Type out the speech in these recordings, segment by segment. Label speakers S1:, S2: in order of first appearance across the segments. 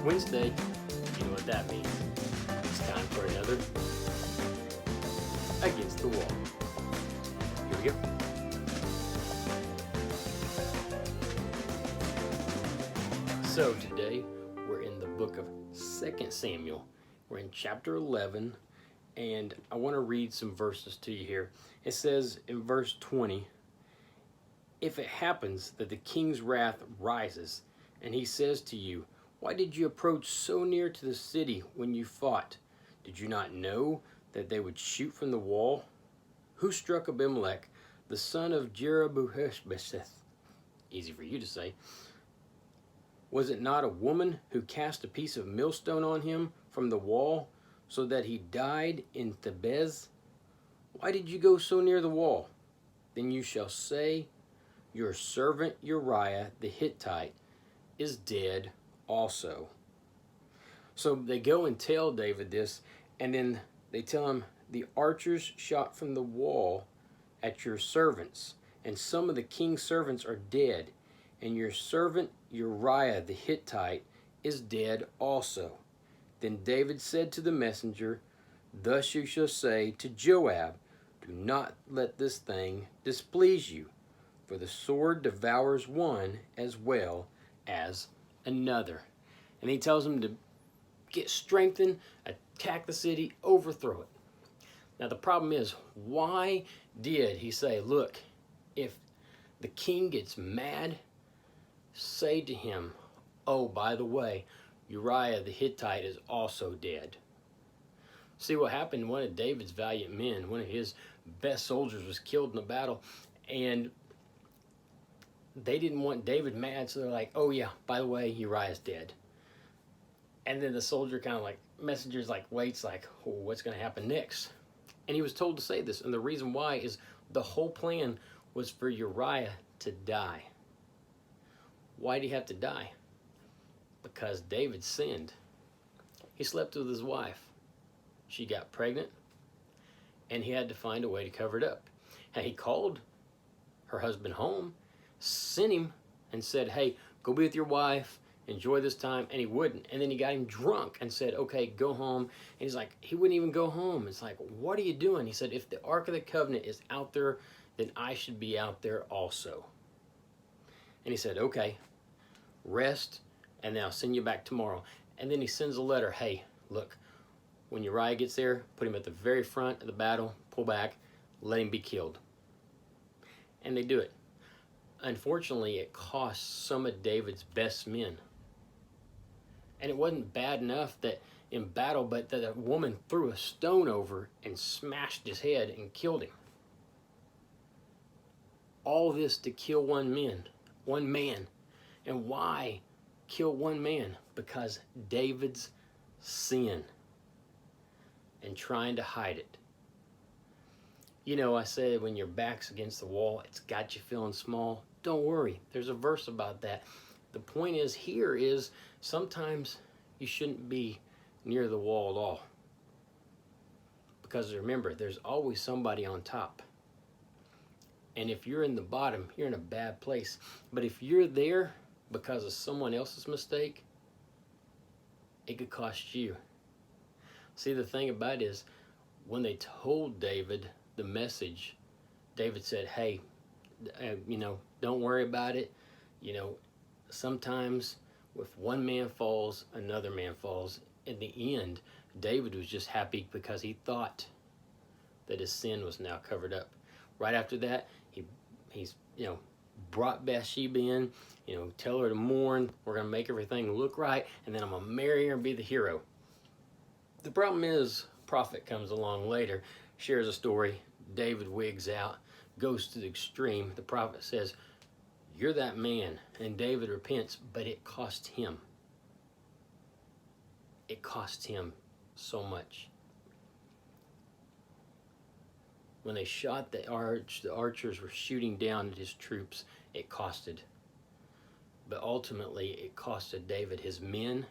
S1: Wednesday. You know what that means. It's time for another Against the Wall. Here we go. So today we're in the book of 2 Samuel. We're in chapter 11, and I want to read some verses to you here. It says in verse 20, "If it happens that the king's wrath rises, and he says to you, 'Why did you approach so near to the city when you fought? Did you not know that they would shoot from the wall? Who struck Abimelech, the son of Jerubbesheth?'" Easy for you to say. "Was it not a woman who cast a piece of millstone on him from the wall, so that he died in Thebez? Why did you go so near the wall? Then you shall say, 'Your servant Uriah the Hittite is dead also.'" So they go and tell David this, and then they tell him, "The archers shot from the wall at your servants, and some of the king's servants are dead, and your servant Uriah the Hittite is dead also." Then David said to the messenger, "Thus you shall say to Joab, 'Do not let this thing displease you, for the sword devours one as well as another.'" And he tells him to get strengthened, attack the city, overthrow it. Now the problem is, why did he say, look, if the king gets mad, say to him, "Oh, by the way, Uriah the Hittite is also dead"? See what happened, one of David's valiant men, one of his best soldiers, was killed in the battle, and they didn't want David mad, so they're like, "Oh yeah, by the way, Uriah's dead." And then the soldier kind of like, messenger's like, waits like, "Oh, what's going to happen next?" And he was told to say this, and the reason why is the whole plan was for Uriah to die. Why did he have to die? Because David sinned. He slept with his wife. She got pregnant, and he had to find a way to cover it up. And he called her husband home, sent him, and said, "Hey, go be with your wife, enjoy this time," and he wouldn't. And then he got him drunk and said, "Okay, go home." And he's like, he wouldn't even go home. It's like, "What are you doing?" He said, "If the Ark of the Covenant is out there, then I should be out there also." And he said, "Okay, rest, and then I'll send you back tomorrow." And then he sends a letter, "Hey, look, when Uriah gets there, put him at the very front of the battle, pull back, let him be killed." And they do it. Unfortunately, it cost some of David's best men. And it wasn't bad enough that in battle, but that a woman threw a stone over and smashed his head and killed him. All this to kill one man. And why kill one man? Because David's sin and trying to hide it. You know, I said when your back's against the wall, it's got you feeling small. Don't worry, there's a verse about that. The point is here is sometimes you shouldn't be near the wall at all. Because remember, there's always somebody on top. And if you're in the bottom, you're in a bad place. But if you're there because of someone else's mistake, it could cost you. See, the thing about it is, when they told David the message, David said, "Hey, don't worry about it. Sometimes if one man falls, another man falls." In the end, David was just happy because he thought that his sin was now covered up. Right after that, he's brought Bathsheba in, tell her to mourn. We're going to make everything look right, and then I'm going to marry her and be the hero. The problem is, a prophet comes along later, shares a story. David wigs out, goes to the extreme. The prophet says, "You're that man." And David repents, but it cost him. It cost him so much. When they shot the archers were shooting down at his troops, it costed. But ultimately, it costed David his men.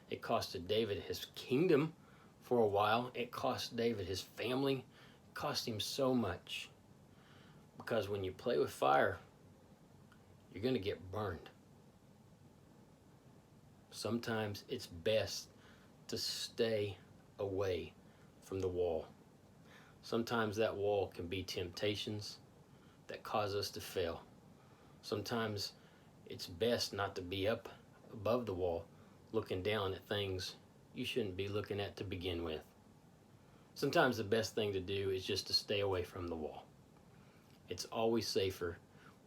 S1: It costed David his kingdom for a while. It cost David his family. It cost him so much. Because when you play with fire, you're going to get burned. Sometimes it's best to stay away from the wall. Sometimes that wall can be temptations that cause us to fail. Sometimes it's best not to be up above the wall looking down at things you shouldn't be looking at to begin with. Sometimes the best thing to do is just to stay away from the wall. It's always safer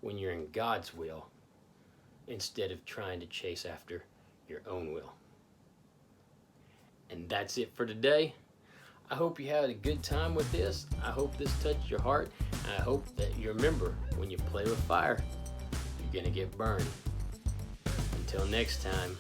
S1: when you're in God's will instead of trying to chase after your own will. And that's it for today. I hope you had a good time with this. I hope this touched your heart. And I hope that you remember, when you play with fire, you're going to get burned. Until next time.